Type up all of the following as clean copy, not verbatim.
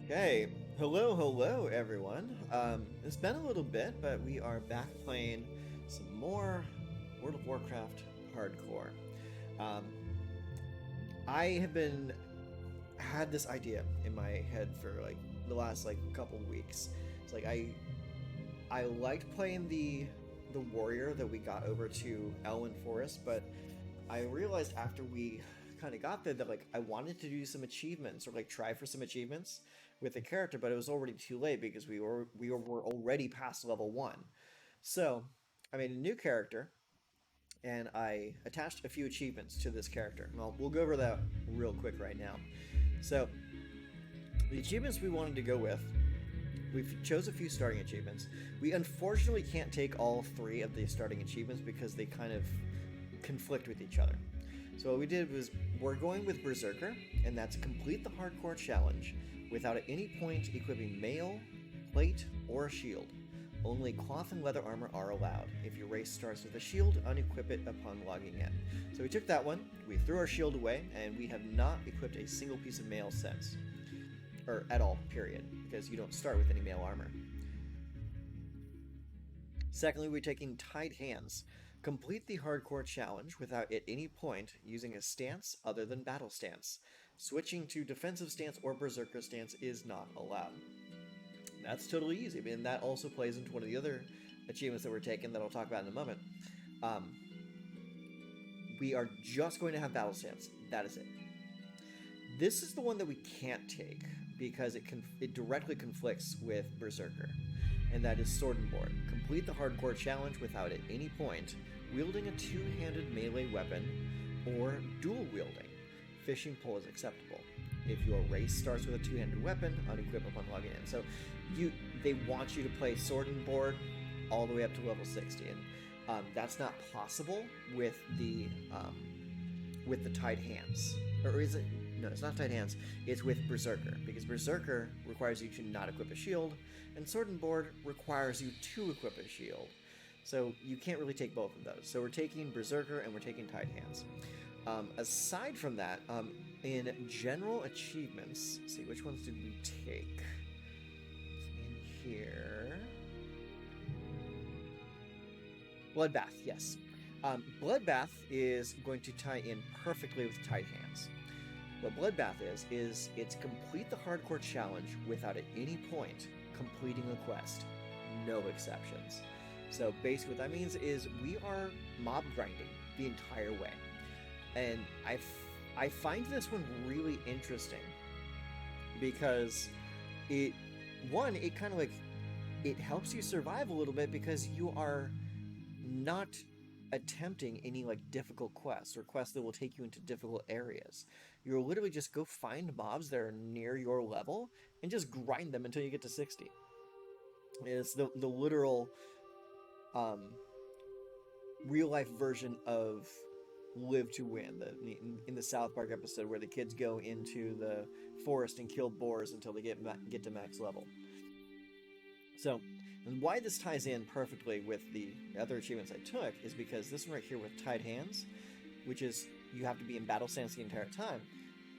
Hey, hello, everyone. It's been a little bit, but we are back playing some more World of Warcraft hardcore. I have been had this idea in my head for like the last couple weeks. It's like I liked playing the warrior that we got over to Elwyn Forest, but I realized after we kind of got there that I wanted to do some achievements or try for some achievements with the character, but it was already too late because we were already past level 1. So I made a new character and I attached a few achievements to this character. Well, we'll go over that real quick right now. So the achievements we wanted to go with, we chose a few starting achievements. We unfortunately can't take all 3 of the starting achievements because they kind of conflict with each other. So what we did was we're going with Berserker, and that's complete the hardcore challenge without at any point equipping mail, plate, or a shield. Only cloth and leather armor are allowed. If your race starts with a shield, unequip it upon logging in. So we took that one, we threw our shield away, and we have not equipped a single piece of mail since. Or at all, period, because you don't start with any mail armor. Secondly, we're taking Tied Hands. Complete the hardcore challenge without at any point using a stance other than battle stance. Switching to defensive stance or berserker stance is not allowed. That's totally easy. I mean, that also plays into one of the other achievements that we're taking that I'll talk about in a moment. We are just going to have battle stance. That is it. This is the one that we can't take because it directly conflicts with Berserker, and that is Sword and Board. Complete the hardcore challenge without at any point wielding a two-handed melee weapon or dual wielding. Fishing pole is acceptable. If your race starts with a two-handed weapon, unequip upon logging in. So they want you to play Sword and Board all the way up to level 60, and that's not possible with the Tied Hands. Or is it? No, it's not Tied Hands. It's with Berserker, because Berserker requires you to not equip a shield, and Sword and Board requires you to equip a shield. So you can't really take both of those. So we're taking Berserker and we're taking Tied Hands. Aside from that, in general achievements, let's see, which ones did we take? In here... Bloodbath, yes. Bloodbath is going to tie in perfectly with Tied Hands. What Bloodbath is it's complete the hardcore challenge without at any point completing a quest. No exceptions. So basically what that means is we are mob grinding the entire way. And I find this one really interesting because it kind of it helps you survive a little bit because you are not attempting any difficult quests or quests that will take you into difficult areas. You'll literally just go find mobs that are near your level and just grind them until you get to 60. It's the literal real life version of Live to Win, in the South Park episode where the kids go into the forest and kill boars until they get to max level. So, and why this ties in perfectly with the other achievements I took is because this one right here with Tied Hands, which is you have to be in battle stance the entire time.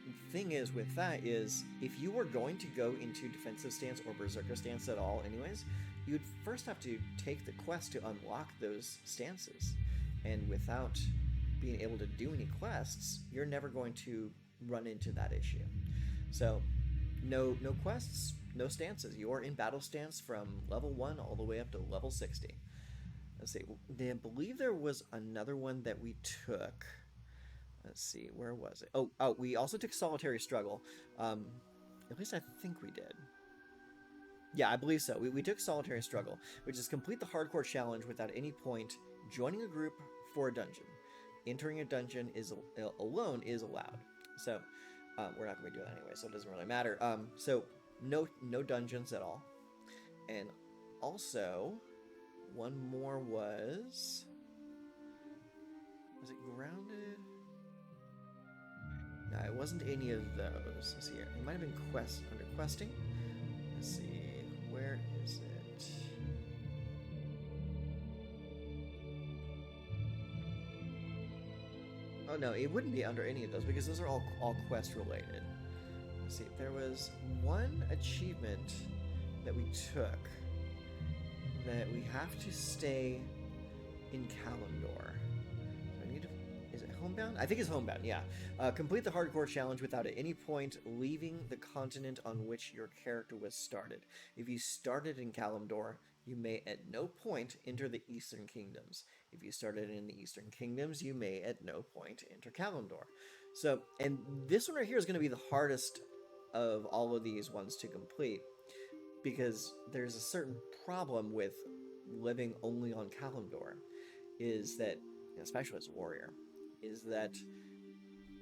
The thing is with that is, if you were going to go into defensive stance or berserker stance at all anyways, you'd first have to take the quest to unlock those stances. And without being able to do any quests, you're never going to run into that issue. So, no quests, no stances. You are in battle stance from level 1 all the way up to level 60. Let's see. I believe there was another one that we took. Let's see. Where was it? Oh, we also took Solitary Struggle. At least I think we did. Yeah, I believe so. We took Solitary Struggle, which is complete the hardcore challenge without any point joining a group for a dungeon. Entering a dungeon alone is allowed. So, we're not going to be doing that anyway, so it doesn't really matter. So, no dungeons at all. And also, one more was it Grounded? No, it wasn't any of those. Let's see here. It might have been under questing. Let's see. Where is it? Oh no, it wouldn't be under any of those because those are all quest related. let's see, there was one achievement that we took that we have to stay in Kalimdor. So I need to, is it homebound? I think it's homebound, yeah. Complete the hardcore challenge without at any point leaving the continent on which your character was started. If you started in Kalimdor, you may at no point enter the Eastern Kingdoms. If you started in the Eastern Kingdoms, you may at no point enter Kalimdor. So, and this one right here is going to be the hardest of all of these ones to complete, because there's a certain problem with living only on Kalimdor, is that, especially as a warrior, is that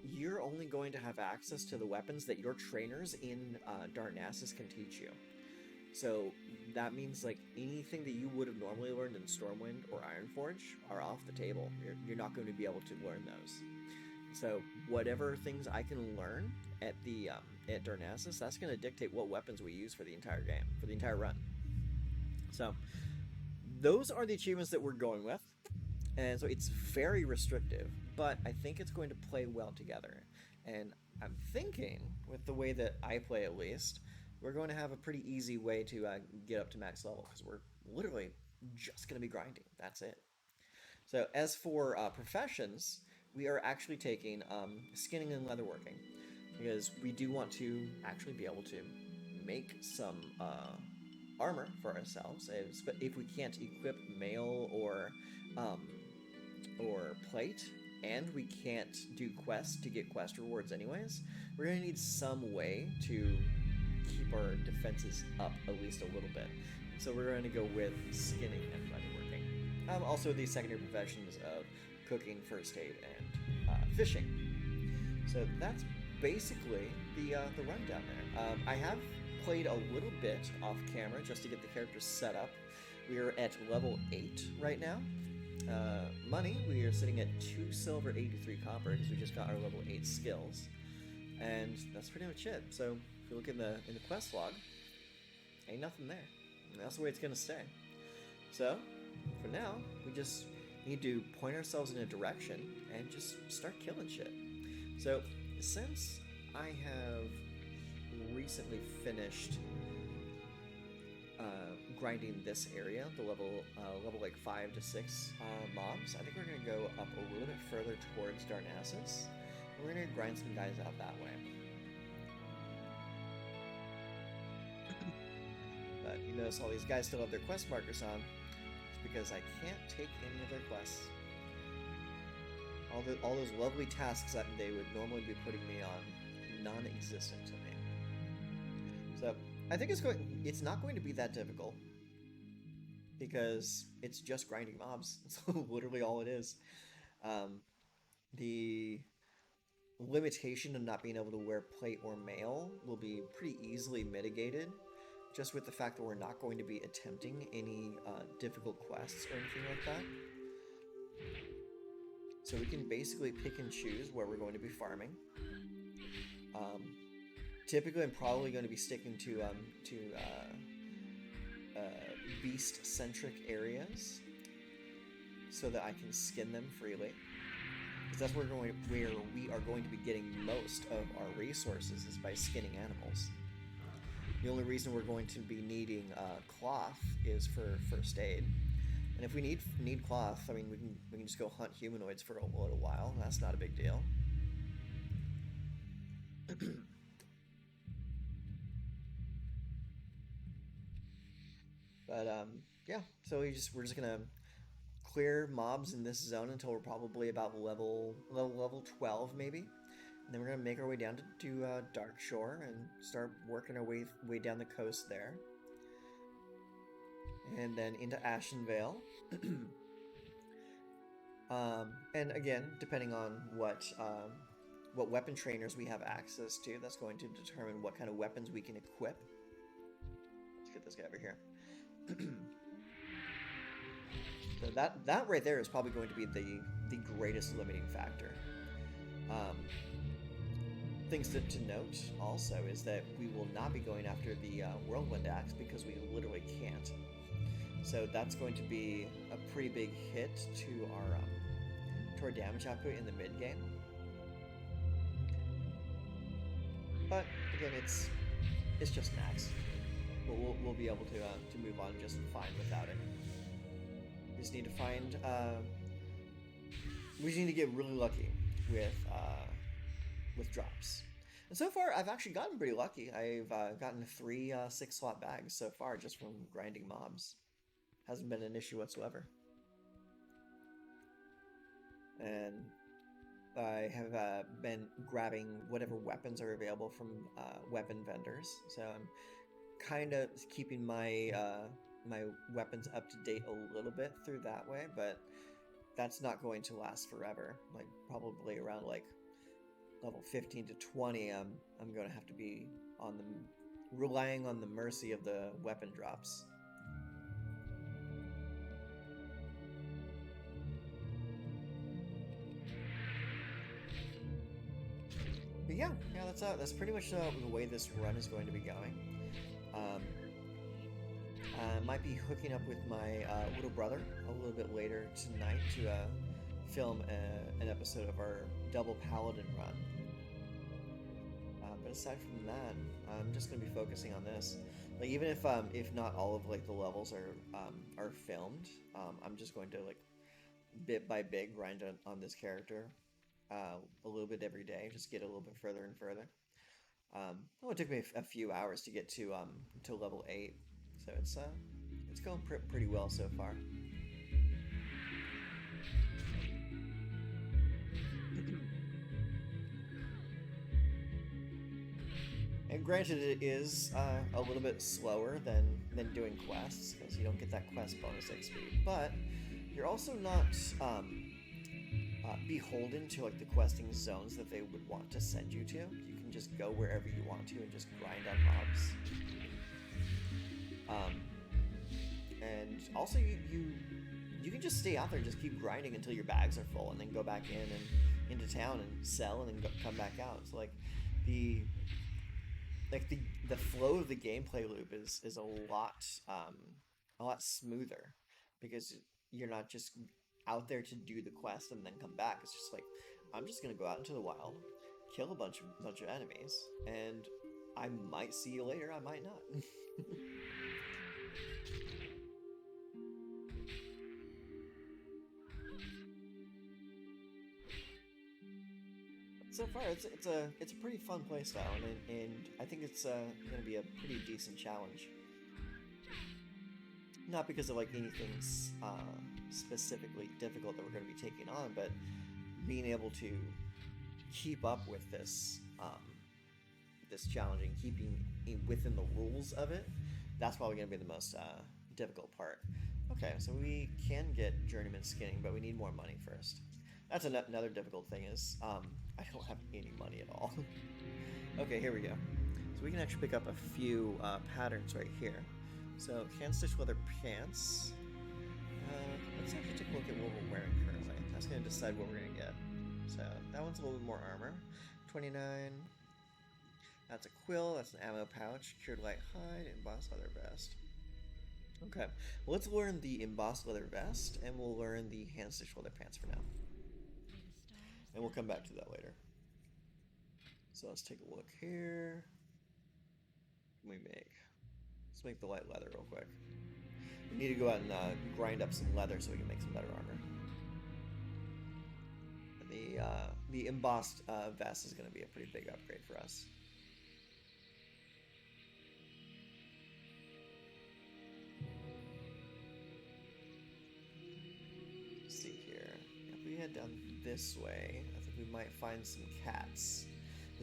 you're only going to have access to the weapons that your trainers in Darnassus can teach you. So that means like anything that you would have normally learned in Stormwind or Ironforge are off the table. You're not going to be able to learn those. So whatever things I can learn at the at Darnassus, that's going to dictate what weapons we use for the entire game, for the entire run. So those are the achievements that we're going with, and so it's very restrictive, but I think it's going to play well together. And I'm thinking, with the way that I play at least, we're going to have a pretty easy way to get up to max level, because we're literally just going to be grinding. That's it. So as for professions, we are actually taking skinning and leatherworking, because we do want to actually be able to make some armor for ourselves. If we can't equip mail or plate, and we can't do quests to get quest rewards anyways, we're going to need some way to keep our defenses up at least a little bit. So we're going to go with skinning and leatherworking. Also the secondary professions of cooking, first aid, and fishing. So that's basically the rundown there. I have played a little bit off camera just to get the characters set up. We are at level 8 right now. Money, we are sitting at 2 silver, 83 copper, because we just got our level 8 skills. And that's pretty much it. So if you look in the quest log, ain't nothing there. And that's the way it's gonna stay. So for now, we just need to point ourselves in a direction and just start killing shit. So since I have recently finished grinding this area, the level like 5 to 6 mobs, I think we're gonna go up a little bit further towards Darnassus. And we're gonna grind some guys out that way. But you notice all these guys still have their quest markers on. It's because I can't take any of their quests. All those lovely tasks that they would normally be putting me on, non-existent to me. So I think it's not going to be that difficult, because it's just grinding mobs. It's literally all it is. The limitation of not being able to wear plate or mail will be pretty easily mitigated, just with the fact that we're not going to be attempting any difficult quests or anything like that. So we can basically pick and choose where we're going to be farming. Typically, I'm probably going to be sticking to beast-centric areas, so that I can skin them freely. Because that's where we are going to be getting most of our resources, is by skinning animals. The only reason we're going to be needing cloth is for first aid. And if we need cloth, I mean, we can just go hunt humanoids for a little while. That's not a big deal. But yeah, so we're just gonna clear mobs in this zone until we're probably about level 12 maybe, and then we're gonna make our way down to Darkshore and start working our way down the coast there, and then into Ashenvale. And again, depending on what weapon trainers we have access to, that's going to determine what kind of weapons we can equip. Let's get this guy over here. So that right there is probably going to be the greatest limiting factor. Things to note also is that we will not be going after the Whirlwind Axe, because we literally can't. So that's going to be a pretty big hit to our damage output in the mid game. But again, it's just an axe. We'll be able to move on just fine without it. We just need to find we just need to get really lucky with drops. And so far, I've actually gotten pretty lucky. I've gotten 3 6-slot bags so far just from grinding mobs. Hasn't been an issue whatsoever. And I have been grabbing whatever weapons are available from weapon vendors. So I'm kind of keeping my my weapons up to date a little bit through that way, but that's not going to last forever. Like probably around like level 15 to 20, I'm going to have to be on the relying on the mercy of the weapon drops. But yeah, that's pretty much the way this run is going to be going. I might be hooking up with my little brother a little bit later tonight to film an episode of our double paladin run. But aside from that, I'm just going to be focusing on this. Like even if not all of like the levels are filmed, I'm just going to like bit by bit grind on this character a little bit every day, just get a little bit further and further. It took me a few hours to get to level 8, so it's going pretty well so far. And granted, it is a little bit slower than doing quests, because you don't get that quest bonus XP, but you're also not beholden to like the questing zones that they would want to send you to. You can just go wherever you want to and just grind on mobs. And also you can just stay out there and just keep grinding until your bags are full, and then go back in and into town and sell, and then come back out. So like the flow of the gameplay loop is a lot smoother, because you're not just out there to do the quest and then come back. It's just like, I'm just gonna go out into the wild, kill a bunch of enemies, and I might see you later, I might not. So far, it's a pretty fun playstyle, and I think it's gonna be a pretty decent challenge. Not because of like anything specifically difficult that we're going to be taking on, but being able to keep up with this this challenge and keeping within the rules of it, that's probably going to be the most difficult part. Okay, so we can get journeyman skinning, but we need more money first. That's another difficult thing is I don't have any money at all. Okay, here we go. So we can actually pick up a few patterns right here. So hand-stitched leather pants. Let's actually take a look at what we're wearing currently. That's going to decide what we're going to get. So that one's a little bit more armor. 29. That's a quill. That's an ammo pouch. Cured light hide. Embossed leather vest. Okay. Well, let's learn the embossed leather vest, and we'll learn the hand-stitched leather pants for now. And we'll come back to that later. So let's take a look here. What can we make? Let's make the light leather real quick. We need to go out and grind up some leather so we can make some better armor. And the embossed vest is going to be a pretty big upgrade for us. Let's see here. If we head down this way, I think we might find some cats.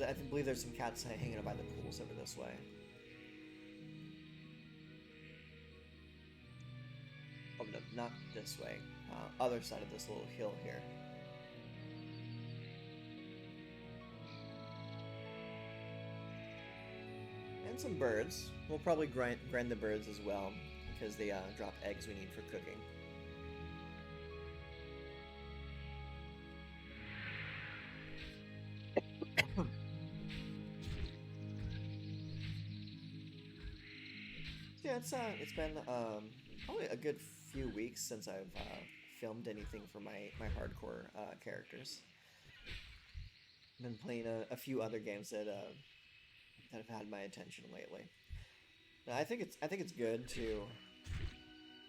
I believe there's some cats hanging out by the pools over this way. Oh, no, not this way. Other side of this little hill here. And some birds. We'll probably grind the birds as well, because they drop eggs we need for cooking. Yeah, it's been probably a good few weeks since I've filmed anything for my hardcore characters. I've been playing a few other games that that have had my attention lately. Now, I think it's good to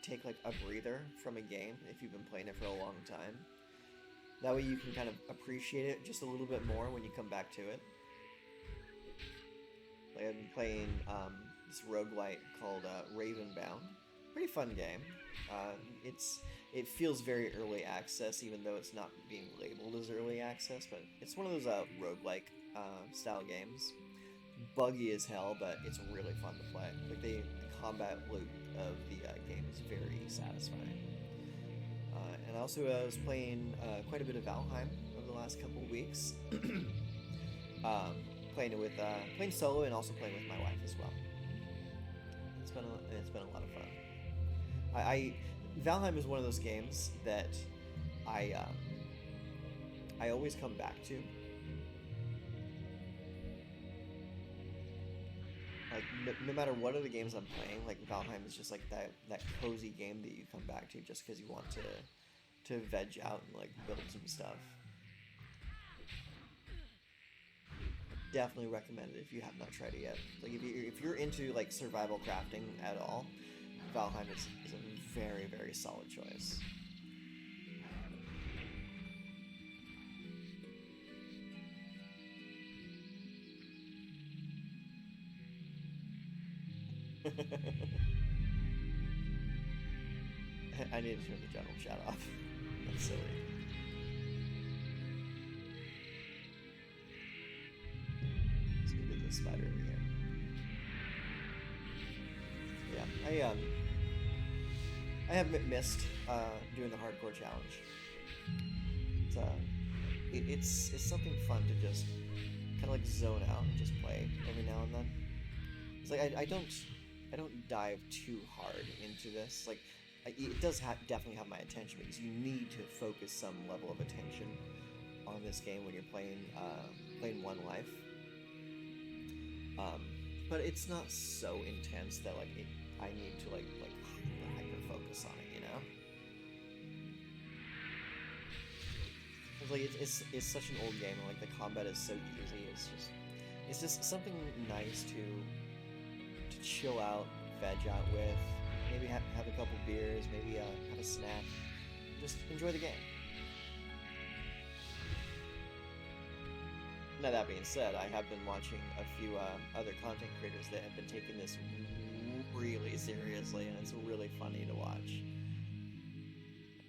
take like a breather from a game if you've been playing it for a long time. That way you can kind of appreciate it just a little bit more when you come back to it. Like I've been playing this roguelite called Ravenbound. Pretty fun game. Uh, it feels very early access, even though it's not being labeled as early access. But it's one of those roguelike style games. Buggy as hell, but it's really fun to play. Like the combat loop of the game is very satisfying. And also was playing quite a bit of Valheim over the last couple of weeks. Playing it with playing solo and also playing with my wife as well. It's been a lot of fun. Valheim is one of those games that I always come back to. Like no matter what other games I'm playing, like Valheim is just like that cozy game that you come back to just because you want to veg out and like build some stuff. Definitely recommend it if you have not tried it yet. Like if you're into like survival crafting at all, Valheim is a very, very solid choice. I need to turn the general chat off. That's silly. Let's go get this spider over here. Yeah, I have missed doing the hardcore challenge. It's something fun to just kind of like zone out and just play every now and then. It's like I don't dive too hard into this. Like it does definitely have my attention because you need to focus some level of attention on this game when you're playing One Life. But it's not so intense that like I need to like hyper focus on it, you know? It's like it's such an old game, and like the combat is so easy. It's just something nice to chill out, veg out with. Maybe have a couple beers, maybe have a snack. Just enjoy the game. Now that being said, I have been watching a few other content creators that have been taking this really seriously, and it's really funny to watch.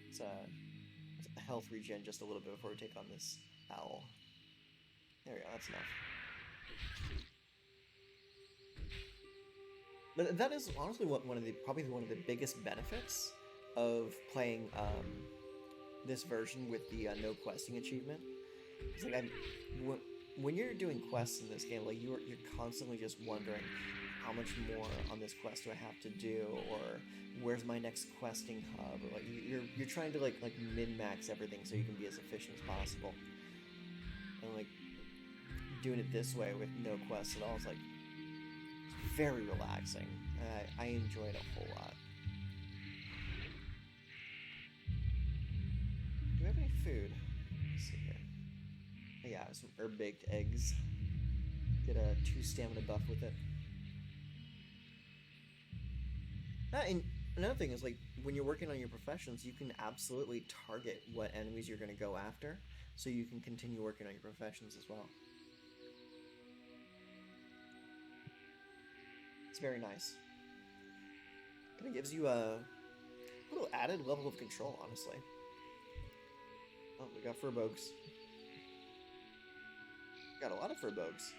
It's a health regen just a little bit before we take on this owl. There we go, that's enough. But that is honestly probably one of the biggest benefits of playing this version with the no questing achievement. It's like when you're doing quests in this game, like you're constantly just wondering how much more on this quest do I have to do, or where's my next questing hub, or like you're trying to like min-max everything so you can be as efficient as possible. And like doing it this way with no quests at all is like very relaxing. I enjoy it a whole lot. Do we have any food? Let's see here. Oh, yeah, some herb-baked eggs. Get a 2 stamina buff with it. And another thing is, like, when you're working on your professions, you can absolutely target what enemies you're going to go after, so you can continue working on your professions as well. It's very nice. Kind of gives you a little added level of control, honestly. Oh, we got furbogs. Got a lot of furbogs.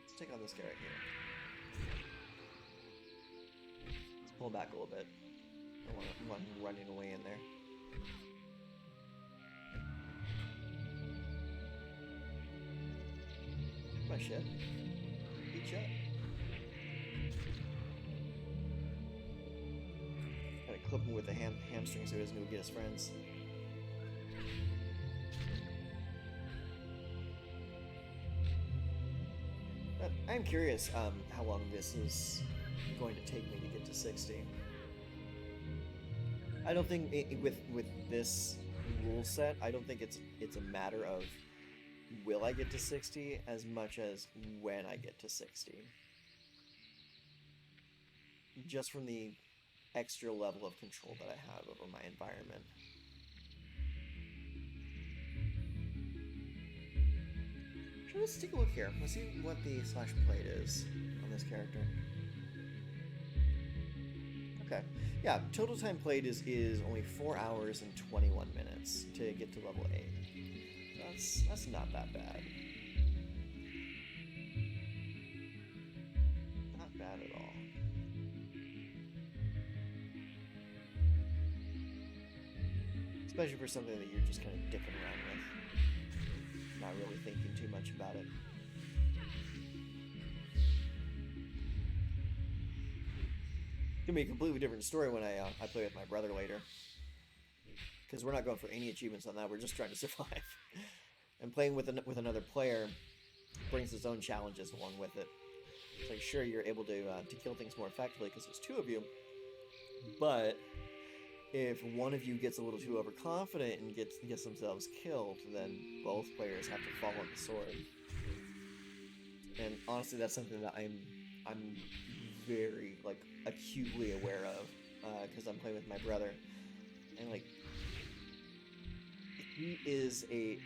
Let's take on this guy right here. Let's pull back a little bit. I don't want him running away in there. My shit. Beat you up. Gotta clip him with a hamstring so he doesn't go get his friends. But I'm curious how long this is going to take me to get to 60. I don't think with this rule set, I don't think it's a matter of will I get to 60 as much as when I get to 60. Just from the extra level of control that I have over my environment. So let's take a look here. Let's see what the slash plate is on this character. Okay. Yeah, total time played is only 4 hours and 21 minutes to get to level 8. That's not that bad. Not bad at all. Especially for something that you're just kind of dicking around with. Not really thinking too much about it. It's gonna be a completely different story when I play with my brother later. Because we're not going for any achievements on that, we're just trying to survive. And playing with another player brings its own challenges along with it. It's like, sure, you're able to kill things more effectively because there's 2 of you, but if one of you gets a little too overconfident and gets themselves killed, then both players have to fall on the sword. And honestly, that's something that I'm very like acutely aware of because I'm playing with my brother, and like he is a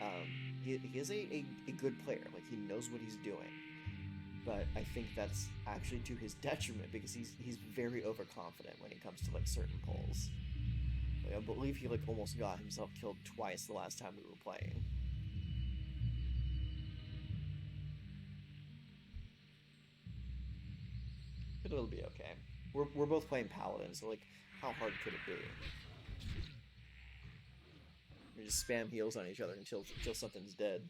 good player. Like he knows what he's doing, but I think that's actually to his detriment because he's very overconfident when it comes to like certain pulls. Like, I believe he like almost got himself killed twice the last time we were playing. But it'll be okay. We're both playing Paladin, so like, how hard could it be? We just spam heals on each other until something's dead.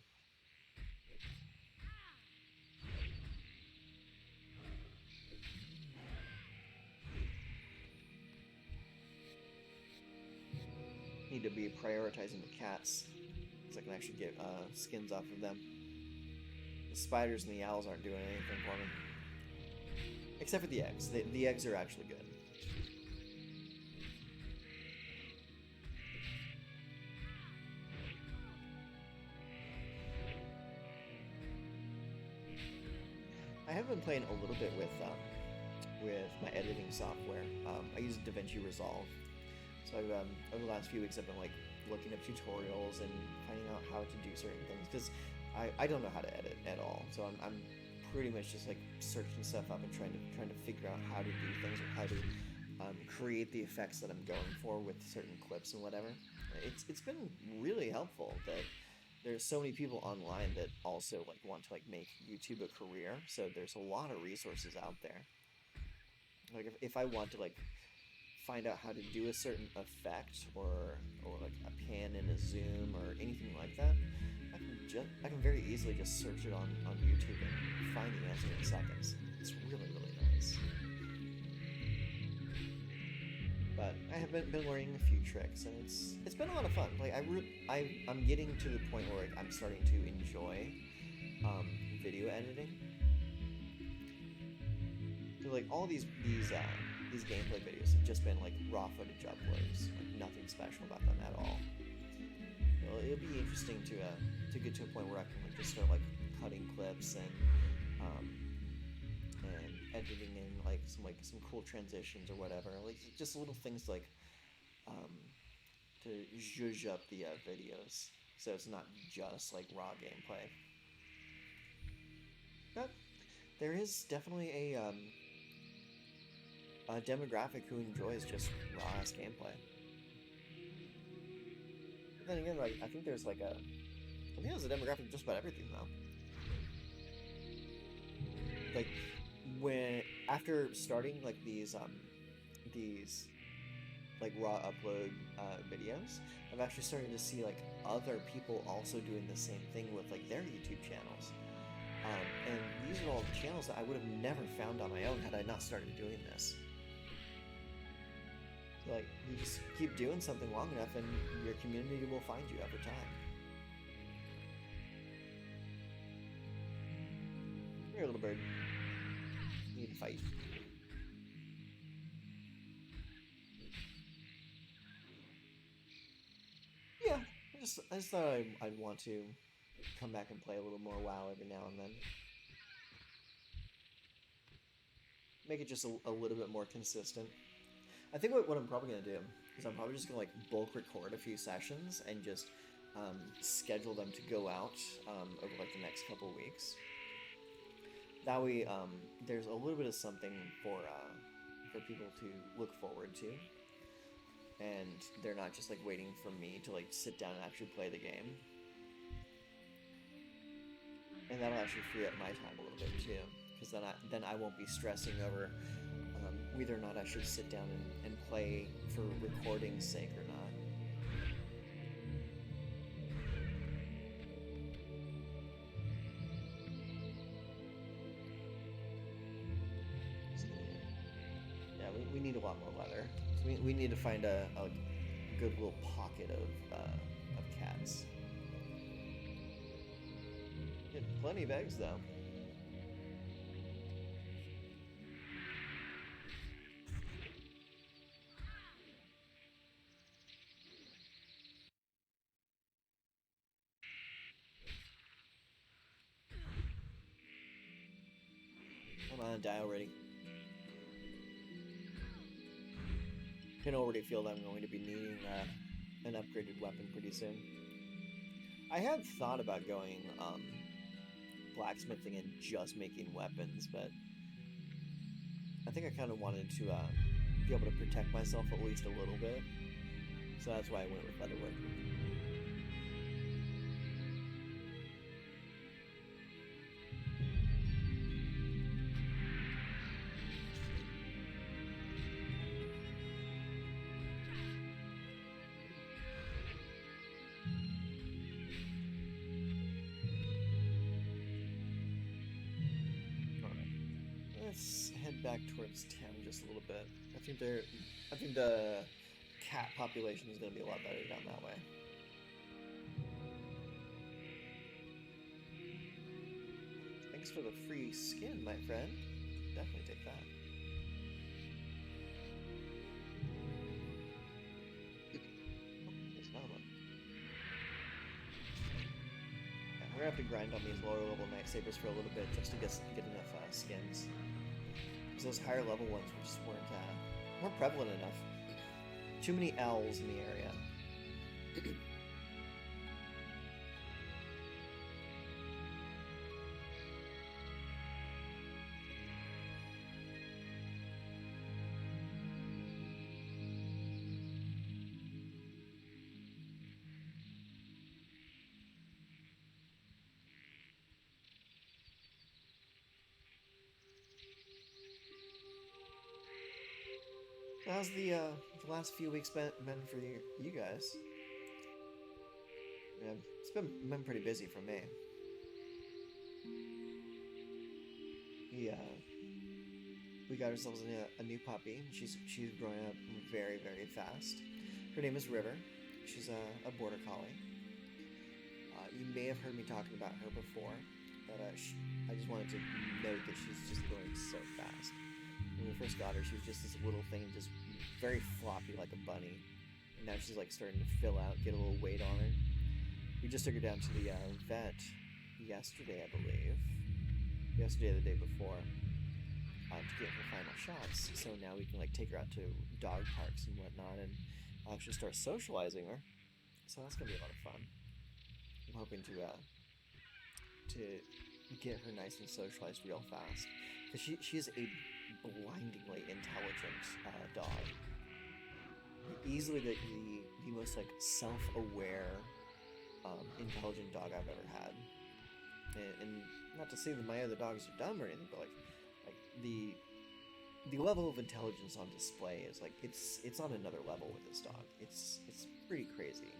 Need to be prioritizing the cats, because I can actually get skins off of them. The spiders and the owls aren't doing anything for me. Except for the eggs. The eggs are actually good. I have been playing a little bit with my editing software. I use DaVinci Resolve. So I've, over the last few weeks I've been like looking up tutorials and finding out how to do certain things because I don't know how to edit at all. So I'm pretty much just like searching stuff up and trying to figure out how to do things or how to create the effects that I'm going for with certain clips and whatever. It's been really helpful that there's so many people online that also like want to like make YouTube a career. So there's a lot of resources out there. Like if I want to like find out how to do a certain effect or like a pan in a zoom or anything like that, I can very easily just search it on YouTube and find the answer in seconds. It's really, really nice. But I have been learning a few tricks, and it's been a lot of fun. Like I'm getting to the point where like, I'm starting to enjoy video editing. So like all these gameplay videos have just been like raw footage uploads, like nothing special about them at all. It'll be interesting to get to a point where I can like just start like cutting clips and editing in like some cool transitions or whatever, like just little things like to zhuzh up the videos so it's not just like raw gameplay. But there is definitely a demographic who enjoys just raw ass gameplay. But then again, like I think there's a demographic just about everything though. Like when after starting like these like raw upload videos, I'm actually starting to see like other people also doing the same thing with like their YouTube channels. And these are all channels that I would have never found on my own had I not started doing this. So, like, you just keep doing something long enough and your community will find you over time. Here, little bird. You need to fight. Yeah, I just thought I'd want to come back and play a little more WoW every now and then. Make it just a little bit more consistent. I think what I'm probably going to do is I'm probably just going to like bulk record a few sessions and just schedule them to go out over like the next couple weeks. That way there's a little bit of something for people to look forward to. And they're not just like waiting for me to like sit down and actually play the game. And that'll actually free up my time a little bit too, because then I won't be stressing over whether or not I should sit down and play for recording's sake or not. So, yeah, we need a lot more weather. So we need to find a good little pocket of cats. Getting plenty of eggs though. Come on, die already. I can already feel that I'm going to be needing an upgraded weapon pretty soon. I had thought about going blacksmithing and just making weapons, but I think I kind of wanted to be able to protect myself at least a little bit, so that's why I went with leatherworking. Let's head back towards town just a little bit. I think the cat population is going to be a lot better down that way. Thanks for the free skin, my friend. Definitely take that. Oh, there's another one. Yeah, we're gonna have to grind on these lower level night sabers for a little bit just to get enough skins. Those higher level ones just weren't prevalent enough. Too many L's in the area. How's the last few weeks been for you guys? Yeah, it's been pretty busy for me. We got ourselves a new puppy. She's growing up very, very fast. Her name is River. She's a border collie. You may have heard me talking about her before, but I just wanted to note that she's just growing so fast. When we first got her, she was just this little thing, just very floppy like a bunny. And now she's like starting to fill out, get a little weight on her. We just took her down to the vet yesterday, I believe. Yesterday or the day before. To get her final shots. So now we can like take her out to dog parks and whatnot and actually start socializing her. So that's gonna be a lot of fun. I'm hoping to get her nice and socialized real fast. Because she is a blindingly intelligent dog. Easily the most like self-aware, intelligent dog I've ever had. And not to say that my other dogs are dumb or anything, but like the level of intelligence on display is like it's on another level with this dog. It's pretty crazy.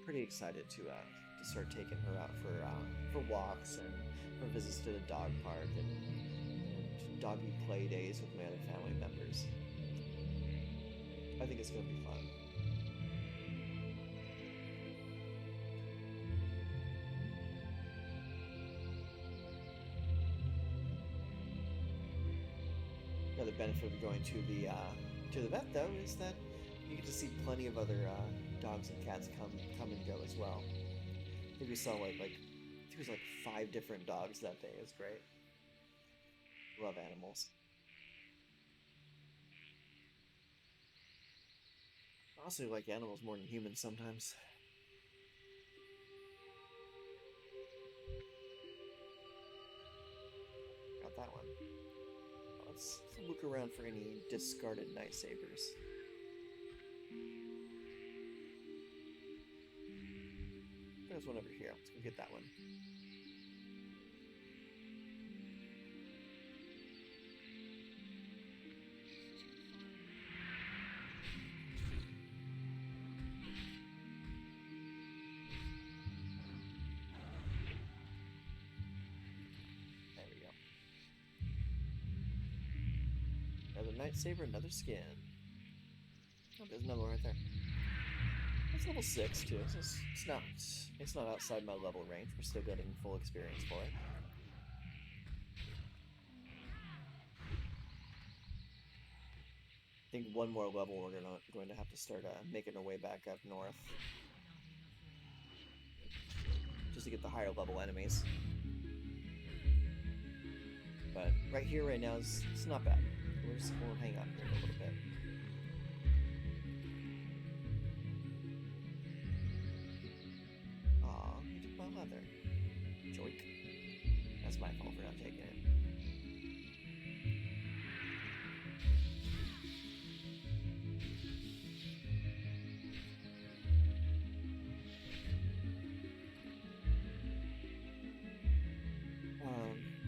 Pretty excited to start taking her out for walks and for visits to the dog park and doggy play days with my other family members. I think it's gonna be fun. Another benefit of going to the vet though is that you get to see plenty of other dogs and cats come and go as well. I think we saw like I think it was like 5 different dogs that day. It was great. Love animals. I also like animals more than humans sometimes. Got that one. Let's look around for any discarded night sabers. There's one over here. Let's go get that one. There we go. Another night saber, another skin. Oh, there's another one right there. It's level 6 too, so it's not outside my level range. We're still getting full experience for it. I think one more level we're going to have to start making our way back up north, just to get the higher level enemies. But right here, right now, it's not bad. We'll hang out here for a little bit. Aw, you took my leather. Joik. That's my fault for not taking it.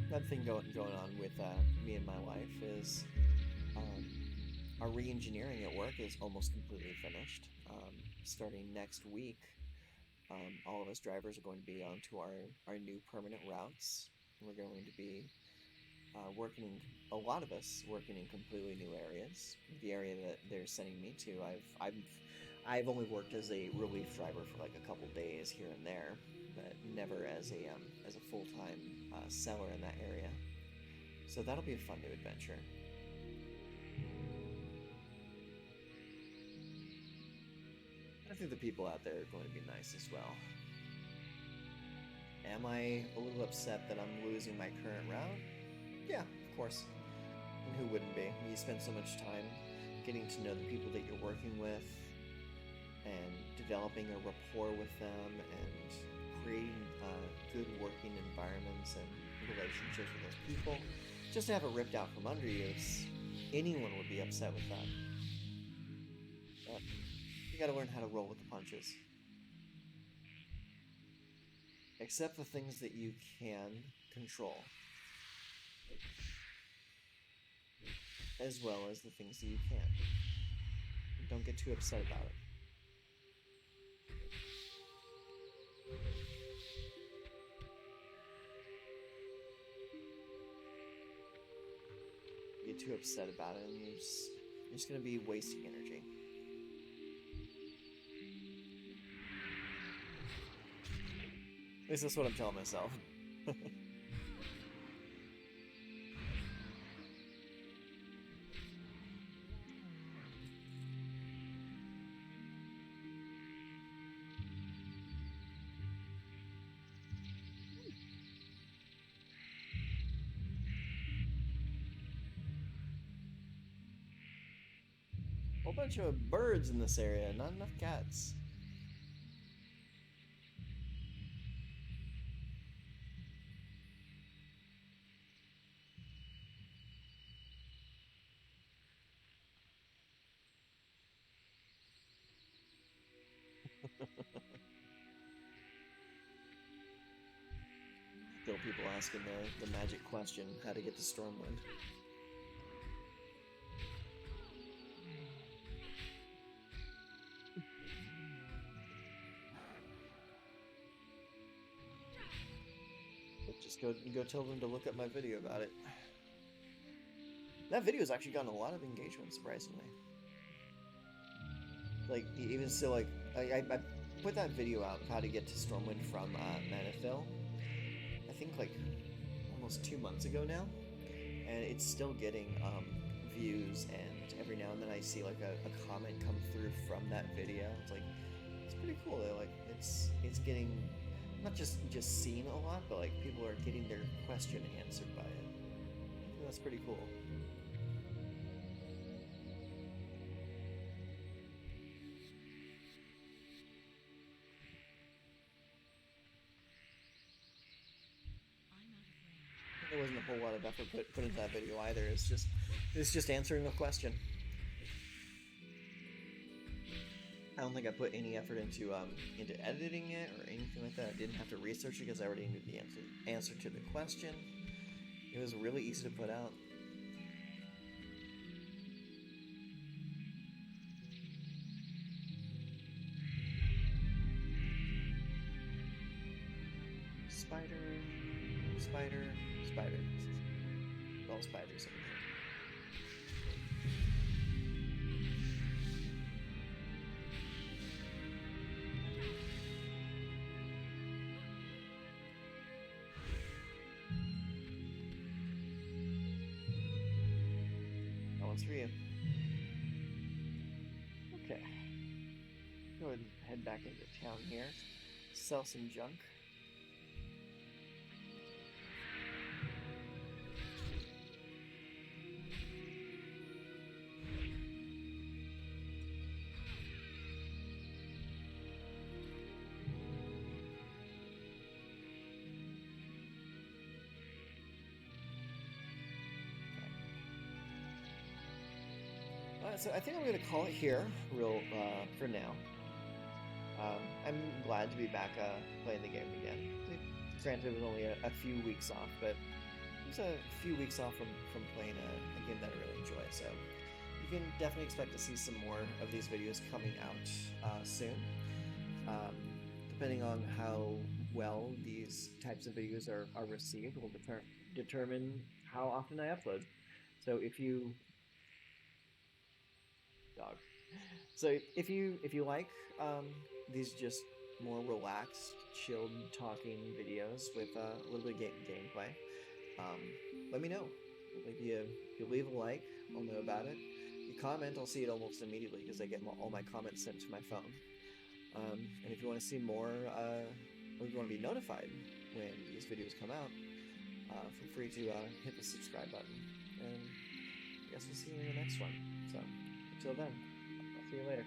Another thing going on with me and my wife is our re-engineering at work is almost completely finished. Starting next week, all of us drivers are going to be onto our new permanent routes. We're going to be a lot of us working in completely new areas. The area that they're sending me to, I've only worked as a relief driver for like a couple days here and there, but never as a full-time seller in that area. So that'll be a fun new adventure. I think the people out there are going to be nice as well. Am I a little upset that I'm losing my current route? Yeah, of course. And who wouldn't be? You spend so much time getting to know the people that you're working with and developing a rapport with them and creating good working environments and relationships with those people. Just to have it ripped out from under you, anyone would be upset with that. But you gotta learn how to roll with the punches. Accept the things that you can control, as well as the things that you can't. Don't get too upset about it. Get too upset about it, and you're just going to be wasting energy. At least that's what I'm telling myself. Whole bunch of birds in this area, not enough cats. Still people asking the magic question, how to get to Stormwind. Just go tell them to look up my video about it. That video's actually gotten a lot of engagement, surprisingly. Like, even still, like, I put that video out of how to get to Stormwind from Manethil, I think, like, almost 2 months ago now, and it's still getting views, and every now and then I see, like, a comment come through from that video. It's like, it's pretty cool, though. Like, it's getting not just seen a lot, but like people are getting their question answered by it. I think that's pretty cool. There wasn't a whole lot of effort put into that video either. It's just answering a question. I don't think I put any effort into editing it or anything like that. I didn't have to research it because I already knew the answer to the question. It was really easy to put out. Spider, spider, spider. All spiders over here. That one's for you. Okay. Go ahead and head back into town here. Sell some junk. So I think I'm going to call it here, for now. I'm glad to be back playing the game again. Granted, it was only a few weeks off, but it was a few weeks off from playing a game that I really enjoy. So you can definitely expect to see some more of these videos coming out soon. Depending on how well these types of videos are received will determine how often I upload. So if you dog. So if you like these just more relaxed, chilled talking videos with a little bit of gameplay, let me know. If you leave a like, I'll know about it. You comment, I'll see it almost immediately because I get all my comments sent to my phone. And if you want to see more, or if you want to be notified when these videos come out, feel free to hit the subscribe button. And I guess we'll see you in the next one. So, until then, I'll see you later.